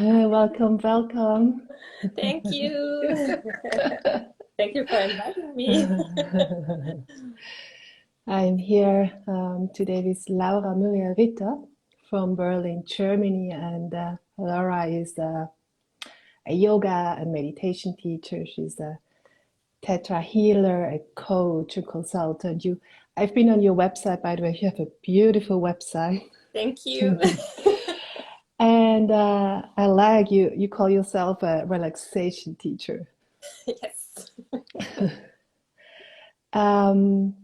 Welcome, welcome. Thank you. Thank you for inviting me. I'm here today with Laura Muriel Ritter from Berlin, Germany, and Laura is a yoga and meditation teacher. She's a Theta healer, a coach, a consultant. I've been on your website, by the way. You have a beautiful website. Thank you. And I like you. You call yourself a relaxation teacher. Yes. Um,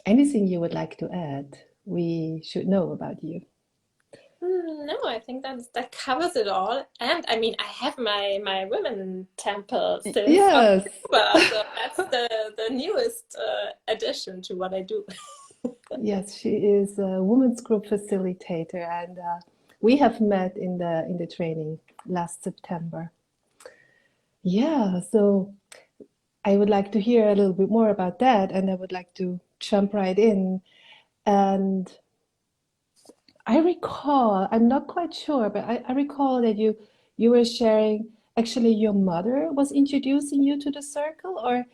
Anything you would like to add? We should know about you. No, I think that covers it all. And I mean, I have my women temple since Yes, October, so that's the newest addition to what I do. yes, she is a women's group facilitator, and we have met in the training last September. Yeah, so I would like to hear a little bit more about that, and I would like to jump right in. And I recall, I'm not quite sure, but I recall that you were sharing, actually your mother was introducing you to the circle, or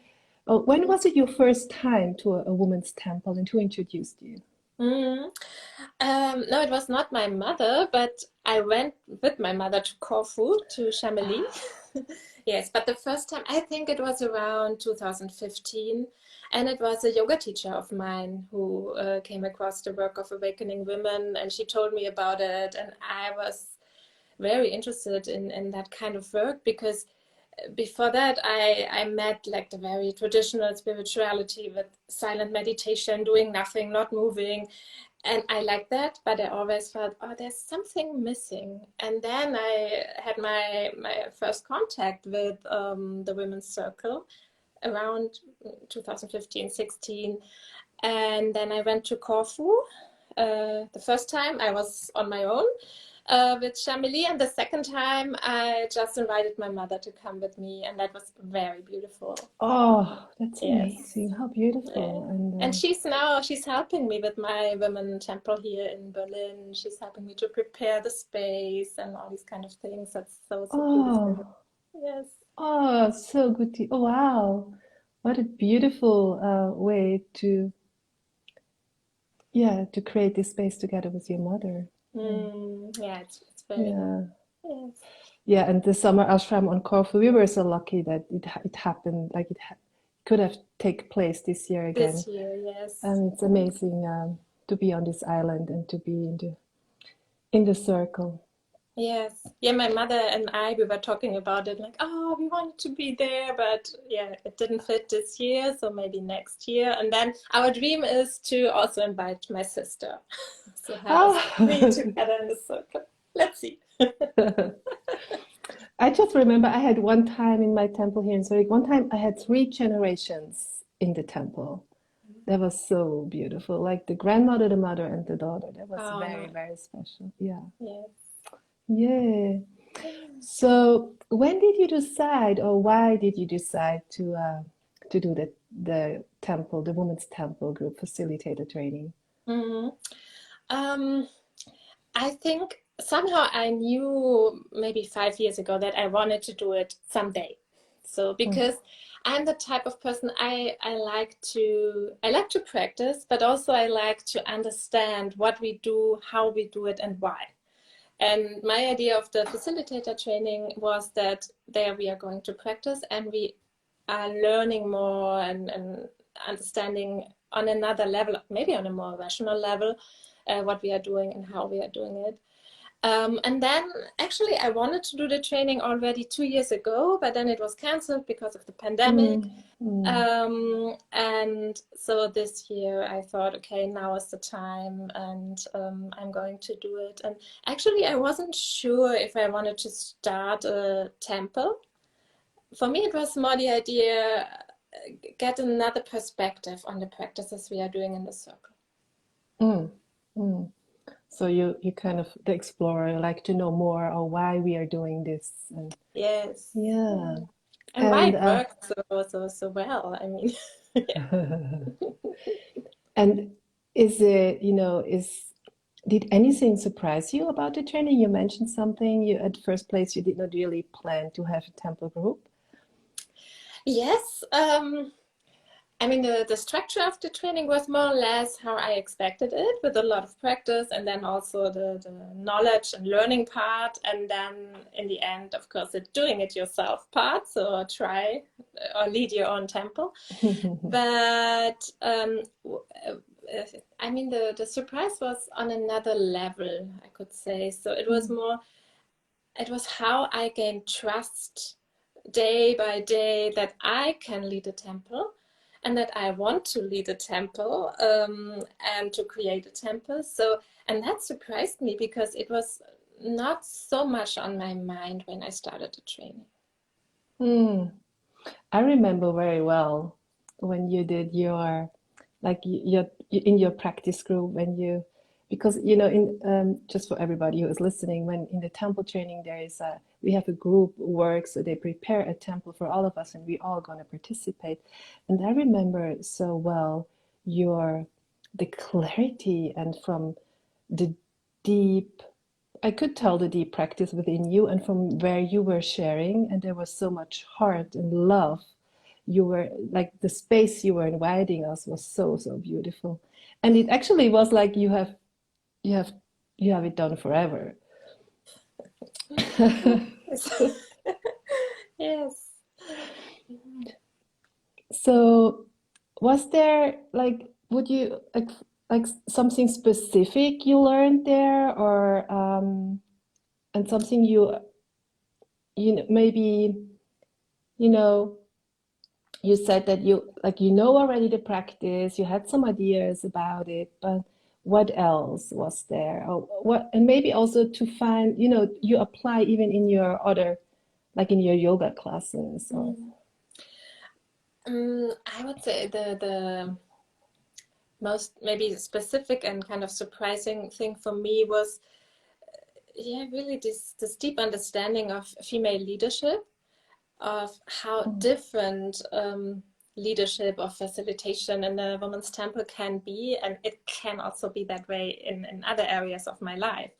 when was it your first time to a woman's temple and who introduced you? Mm. No, it was not my mother, but I went with my mother to Corfu, to Chamonix. Yes, but the first time, I think it was around 2015, and it was a yoga teacher of mine who came across the work of Awakening Women, and she told me about it, and I was very interested in that kind of work because before that I met like the very traditional spirituality with silent meditation, doing nothing, not moving, and I like that, but I always felt, oh, there's something missing. And then I had my first contact with the women's circle around 2015, 16. And then I went to Corfu. The first time I was on my own with Chameli, and the second time I just invited my mother to come with me, and that was very beautiful. Oh, that's Yes. amazing. How Yeah. beautiful. And And she's helping me with my women temple here in Berlin. She's helping me to prepare the space and all these kind of things. That's so beautiful. oh, Yes. oh, so good to, oh, wow. What a beautiful way to, yeah, to create this space together with your mother. Mm. Yeah, it's very nice. Yeah. Yes. Yeah, and the summer ashram on Corfu, we were so lucky that it happened, like could have take place this year again. This year, yes. And it's amazing to be on this island and to be in the circle. Yes. Yeah, my mother and I, we were talking about it like, oh, we wanted to be there, but yeah, it didn't fit this year, so maybe next year. And then our dream is to also invite my sister. So have us three Ah, together in the circle. Let's see. I just remember I had one time in my temple here in Zurich, one time I had three generations in the temple. That was so beautiful. Like the grandmother, the mother, and the daughter. That was Oh, very, no. very special. Yeah. Yes. Yeah. So when did you decide, or why did you decide to do the temple, the women's temple group facilitator training? Mhm. Um, I think somehow I knew maybe 5 years ago that I wanted to do it someday. So Mm, because I'm the type of person I like to practice, but also I like to understand what we do, how we do it, and why. And my idea of the facilitator training was that there we are going to practice and we are learning more and understanding on another level, maybe on a more rational level, what we are doing and how we are doing it. And then actually, I wanted to do the training already 2 years ago, but then it was canceled because of the pandemic. mm, mm. And so this year I thought, okay, now is the time, and I'm going to do it. And actually, I wasn't sure if I wanted to start a temple. For me, it was more the idea, get another perspective on the practices we are doing in the circle. Mm, mm. So you kind of the explorer, you like to know more or why we are doing this, and Yes. yeah, And why and it works so well. I mean, yeah. and is it, is Did anything surprise you about the training? You mentioned something. You at first place you did not really plan to have a temple group. Yes, I mean, the structure of the training was more or less how I expected it, with a lot of practice and then also the knowledge and learning part. And then in the end, of course, the doing it yourself part. So try or lead your own temple. But I mean, the surprise was on another level, I could say. So it was more, it was how I gained trust day by day that I can lead a temple and that I want to lead a temple and to create a temple. So, and that surprised me because it was not so much on my mind when I started the training. Mm. I remember very well when you did your like your in your practice group when you because you know in just for everybody who is listening when in the temple training there is a we have a group work so they prepare a temple for all of us and we all going to participate and I remember so well your the clarity and from the deep I could tell the deep practice within you and from where you were sharing and there was so much heart and love you were like the space you were inviting us was so so beautiful and it actually was like you have you have it done forever. Yes. So was there like would you like something specific you learned there or and something you know maybe you know you said that you like you know already the practice you had some ideas about it but what else was there or what and maybe also to find you know you apply even in your other like in your yoga classes or I would say the most maybe specific and kind of surprising thing for me was yeah really this deep understanding of female leadership, of how mm, different leadership or facilitation in a woman's temple can be, and it can also be that way in other areas of my life.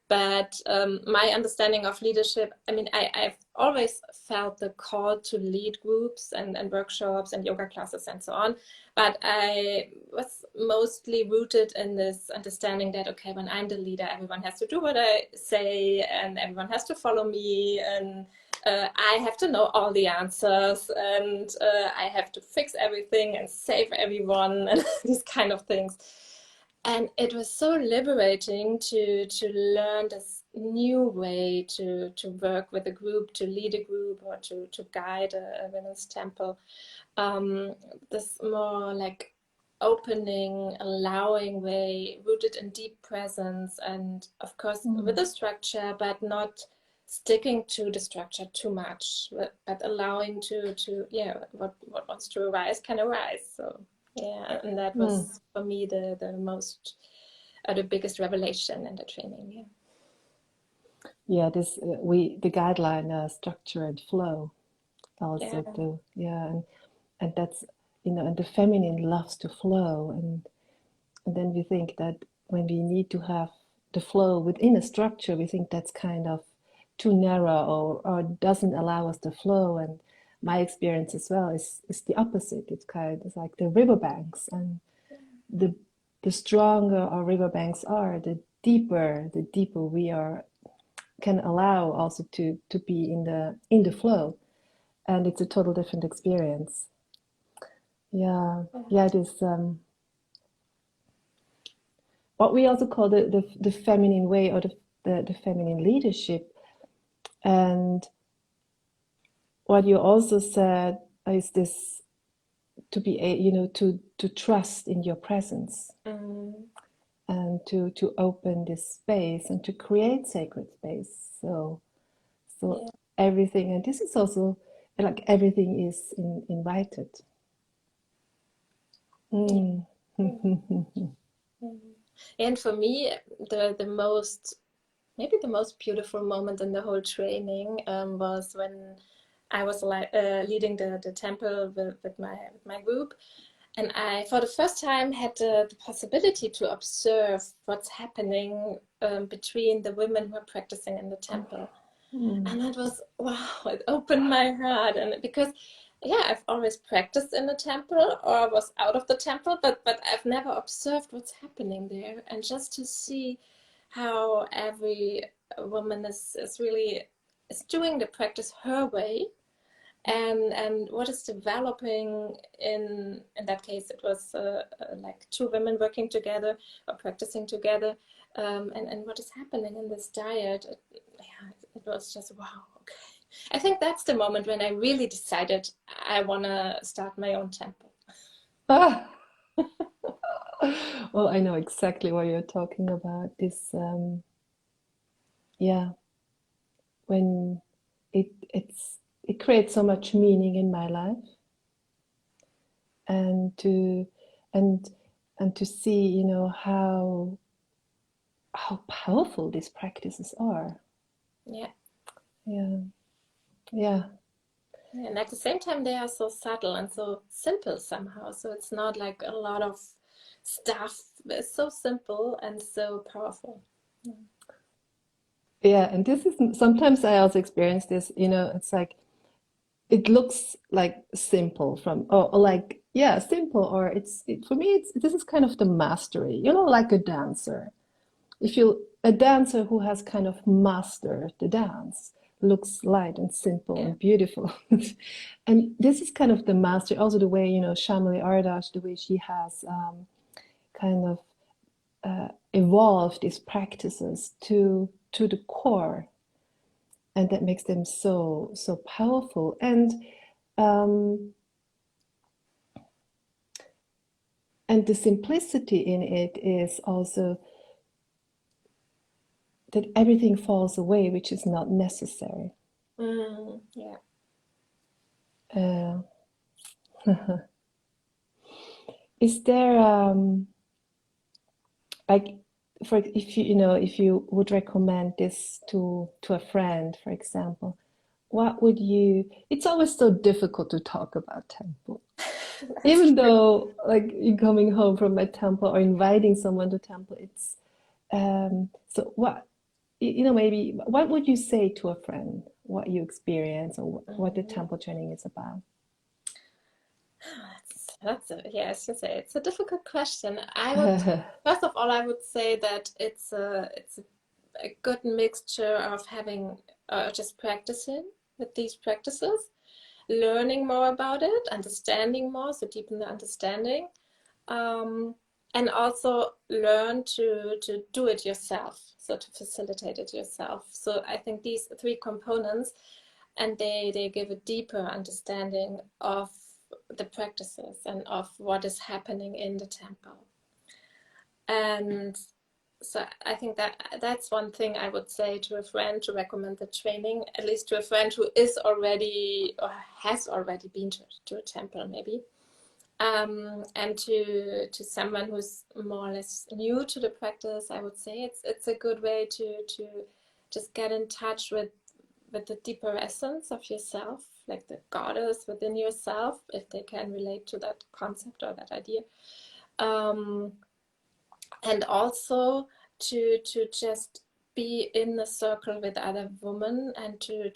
But my understanding of leadership, I mean, I've always felt the call to lead groups and workshops and yoga classes and so on. But I was mostly rooted in this understanding that, okay, when I'm the leader, everyone has to do what I say and everyone has to follow me. And I have to know all the answers and I have to fix everything and save everyone and these kind of things. And it was so liberating to learn this new way to work with a group, to lead a group, or to guide a women's temple. This more like opening, allowing way, rooted in deep presence, and of course with mm, a structure, but not sticking to the structure too much, but allowing to yeah, what wants to arise can arise. So yeah, and that mm. was for me the most the biggest revelation in the training. Yeah. Yeah this we the guideline structure and flow Yeah. also too yeah and that's you know and the feminine loves to flow and then we think that when we need to have the flow within a structure, we think that's kind of too narrow or doesn't allow us to flow. And my experience as well is the opposite. It's like the riverbanks, and the the stronger our riverbanks are, the deeper we are can allow also to be in the flow, and it's a total different experience. Yeah, yeah, it is. What we also call the feminine way or the feminine leadership. And what you also said is this to be a, you know to trust in your presence Mm, and to open this space and to create sacred space. So yeah. everything and this is also like everything is invited. Mm. Mm. And for me, the most maybe the most beautiful moment in the whole training was when I was leading the temple with my group, And I, for the first time, had the possibility to observe what's happening between the women who are practicing in the temple. And it was, wow, it opened my heart. And because, yeah, I've always practiced in the temple or was out of the temple, but I've never observed what's happening there. And just to see how every woman is really is doing the practice her way, and what is developing in that case, it was like two women working together or practicing together, and what is happening in this diet, it was just wow. Okay, I think that's the moment when I really decided I want to start my own temple. Ah. Well, I know exactly what you're talking about. This, yeah, when it creates so much meaning in my life, and to and and to see, you know, how powerful these practices are. Yeah. Yeah, yeah, And at the same time, they are so subtle and so simple somehow. So it's not like a lot of stuff. It's so simple and so powerful. yeah. And this is sometimes I also experience this. You know, it's like it looks like simple from or like yeah, simple, or for me it's this is kind of the mastery. You know, like a dancer. If you a dancer who has kind of mastered the dance looks light and simple Yeah. and beautiful. And this is kind of the mastery, also the way, you know, Shamali Ardash, the way she has kind of evolved these practices to the core, and that makes them so powerful. Um, and the simplicity in it is also that everything falls away, which is not necessary. Yeah. Uh, is there like for if you, you know, if you would recommend this to a friend, for example, what would you? It's always so difficult to talk about temple, even though like you coming home from a temple or inviting someone to temple. It's so what you know, maybe what would you say to a friend, what you experience or what the temple training is about? That's a, yeah, as you say, it's a difficult question. I would, first of all, I would say that it's a good mixture of having just practicing with these practices, learning more about it, understanding more, so deepen the understanding, um, and also learn to do it yourself, so to facilitate it yourself. So I think these three components, and they give a deeper understanding of the practices and of what is happening in the temple. And so I think that's one thing I would say to a friend to recommend the training, at least to a friend who is already or has already been to a temple maybe. And to someone who's more or less new to the practice, I would say it's a good way to just get in touch with the deeper essence of yourself, like the goddess within yourself, if they can relate to that concept or that idea. And also to just be in the circle with other women and to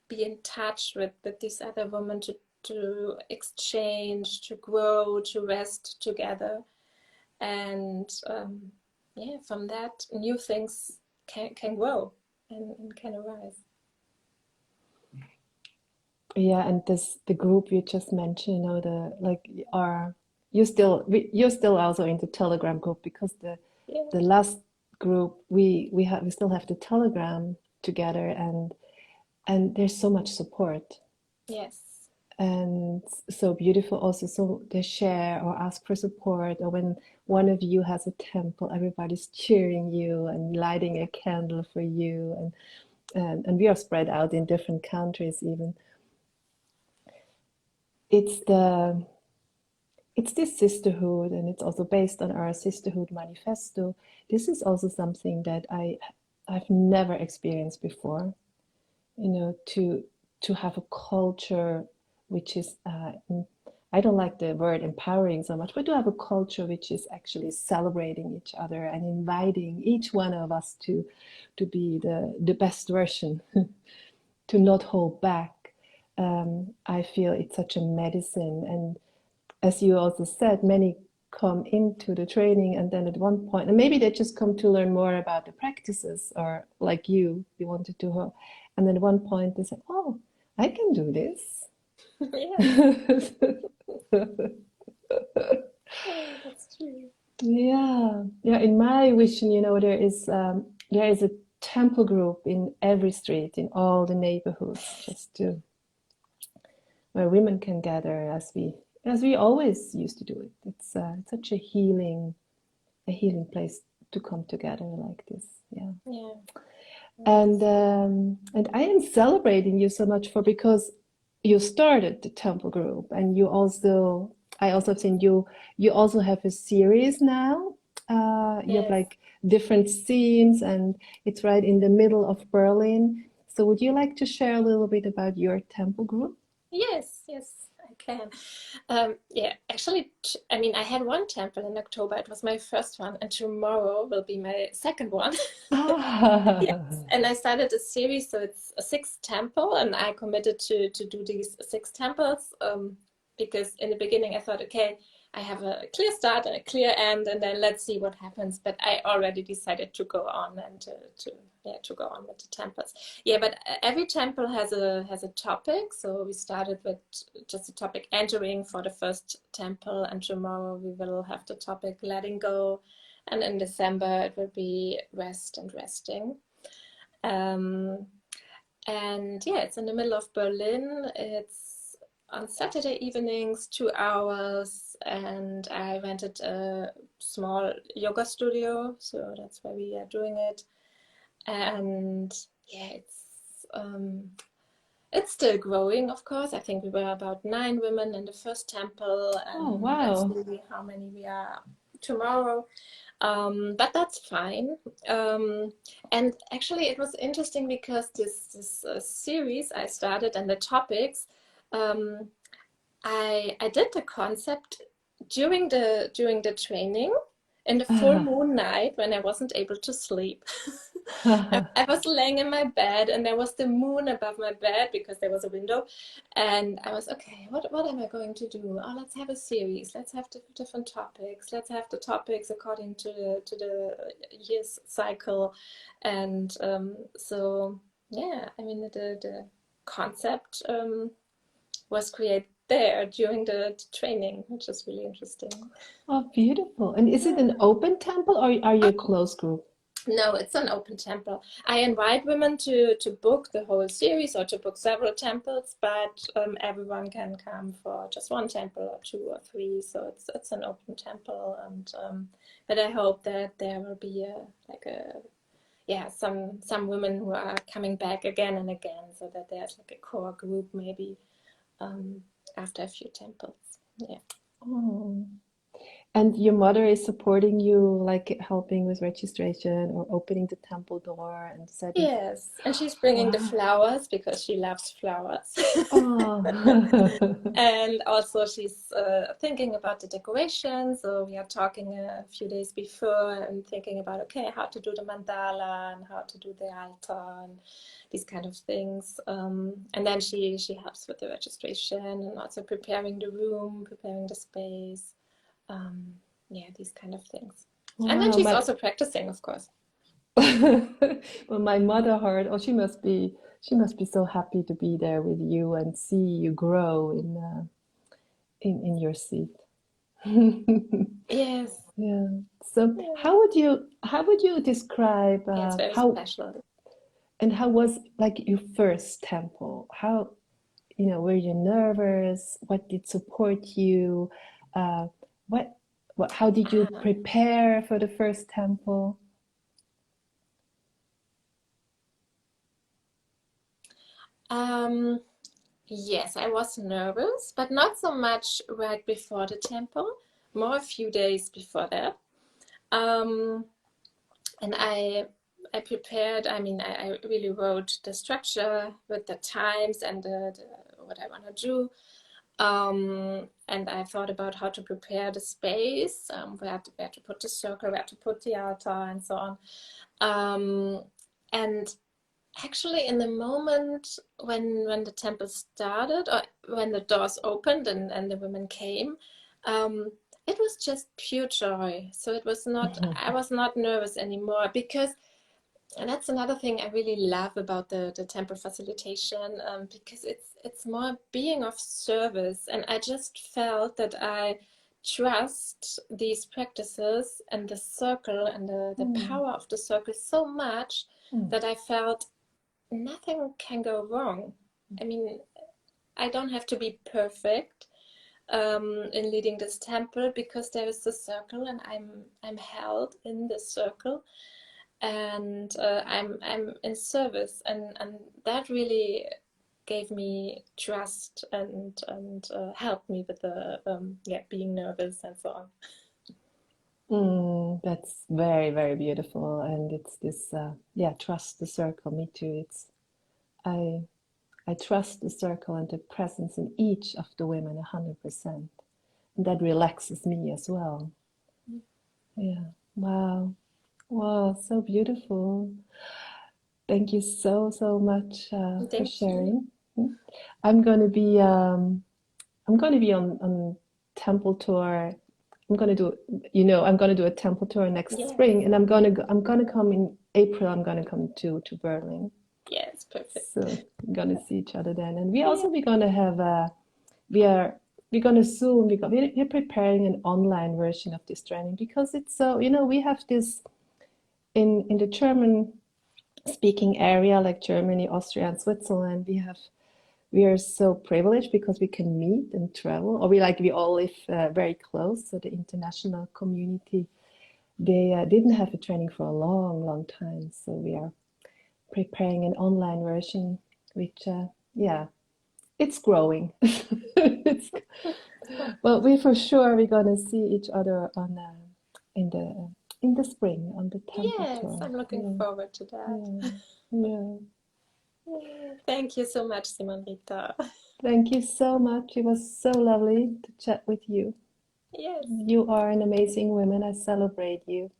be in touch with these other women, to exchange, to grow, to rest together, and yeah, from that new things can grow and can arise. Yeah, and this the group you just mentioned, you know, the like are you're still also in the Telegram group, because Yeah. the last group we still have the Telegram together, and there's so much support Yes. and so beautiful also. So they share or ask for support, or when one of you has a temple, everybody's cheering you and lighting a candle for you, and we are spread out in different countries even. It's the it's this sisterhood, and it's also based on our sisterhood manifesto. This is also something that I've never experienced before, you know, to have a culture which is, I don't like the word empowering so much, but to have a culture which is actually celebrating each other and inviting each one of us to be the best version, to not hold back. I feel it's such a medicine. And as you also said, many come into the training and then at one point, and maybe they just come to learn more about the practices, or like you wanted to, and then at one point they say, oh, I can do this. Yes. Oh, that's true. Yeah, yeah. In my vision, there is a temple group in every street, in all the neighborhoods, just to where women can gather as we always used to do it. It's such a healing place to come together like this. Yeah. Yeah. And I am celebrating you so much because you started the temple group, and I also think you also have a series now. You have Yes. like different scenes, and it's right in the middle of Berlin. So would you like to share a little bit about your temple group? Yes, I can. Yeah, actually, I mean, I had one temple in October. It was my first one, and tomorrow will be my second one. Yes, Ah, and I started a series, so it's a sixth temple, and I committed to do these six temples because in the beginning I thought, okay, I have a clear start and a clear end, and then let's see what happens. But I already decided to go on and to go on with the temples. Yeah, but every temple has a topic. So we started with just the topic entering for the first temple, and tomorrow we will have the topic letting go, and in December it will be rest and resting. Um, and yeah, it's in the middle of Berlin. It's on Saturday evenings, 2 hours, and I rented a small yoga studio, so that's where we are doing it. And yeah, it's still growing, of course. I think we were about 9 women in the first temple, oh, and let's wow. see how many we are tomorrow. But that's fine. And actually, it was interesting because this series I started and the topics, um, I did the concept during the training in the full moon night when I wasn't able to sleep. I was laying in my bed and there was the moon above my bed because there was a window, and I was okay. What am I going to do? Oh, let's have a series. Let's have different topics. Let's have the topics according to the year's cycle, and so yeah. I mean the concept was created there during the training, which is really interesting. Oh, beautiful. And is it Yeah. an open temple, or are you a closed group? No, it's an open temple. I invite women to book the whole series or to book several temples, but everyone can come for just one temple or two or three. So it's an open temple, and but I hope that there will be some women who are coming back again and again, so that there's like a core group maybe um, after a few temples. Yeah. Oh. And your mother is supporting you, like helping with registration or opening the temple door and setting. Yes, and she's bringing the Wow. flowers because she loves flowers. Oh. And also she's thinking about the decoration. So we are talking a few days before and thinking about, okay, how to do the mandala and how to do the altar and these kind of things. And then she helps with the registration and also preparing the room, preparing the space. Um, yeah, these kind of things. And then Wow. she's also practicing, of course. Well, my mother heard, oh, she must be so happy to be there with you and see you grow in your seat. Yes. Yeah. So Yeah. how would you describe Yeah, it's very special. how was like your first temple? How, were you nervous? What did support you? Uh, what how did you Ah, prepare for the first temple? um, yes, I was nervous, but not so much right before the temple, more a few days before that. Um, and I prepared, I mean, I really wrote the structure with the times and what I want to do. And I thought about how to prepare the space, where to put the circle, where to put the altar, and so on. And actually, in the moment when the temple started, or when the doors opened and the women came, it was just pure joy. So it was not, I was not nervous anymore, because, and that's another thing I really love about the temple facilitation, because it's more being of service. And I just felt that I trust these practices and the circle and the power of the circle so much that I felt nothing can go wrong. I mean, I don't have to be perfect in leading this temple, because there is the circle and I'm held in the circle, and I'm in service, and that really gave me trust and helped me with the being nervous and so on. That's very, very beautiful. And it's this, trust the circle. Me too. I, I trust the circle and the presence in each of the women 100%. And that relaxes me as well. Yeah. Wow. Wow. So beautiful. Thank you so, so much for Thank sharing. I'm going to be on temple tour. I'm going to do, I'm going to do a temple tour next Yes. spring, and I'm going to come in April. I'm going to come to Berlin. Yes, perfect. So we're going to see each other then. And we're going to have we're going to Zoom. We're preparing an online version of this training, because it's so, we have this in the German speaking area, like Germany, Austria, and Switzerland. We are so privileged because we can meet and travel, or we all live very close. So the international community, they didn't have a training for a long, long time. So we are preparing an online version, which it's growing. Well, we're gonna see each other on in the spring on the temple Yes, tour. I'm looking forward to that. Yeah. Thank you so much, SimoneRita. Thank you so much. It was so lovely to chat with you. Yes. You are an amazing woman. I celebrate you.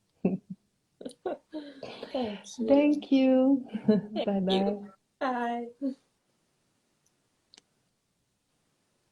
Thank you. Thank you. Thank Bye bye. you. Bye.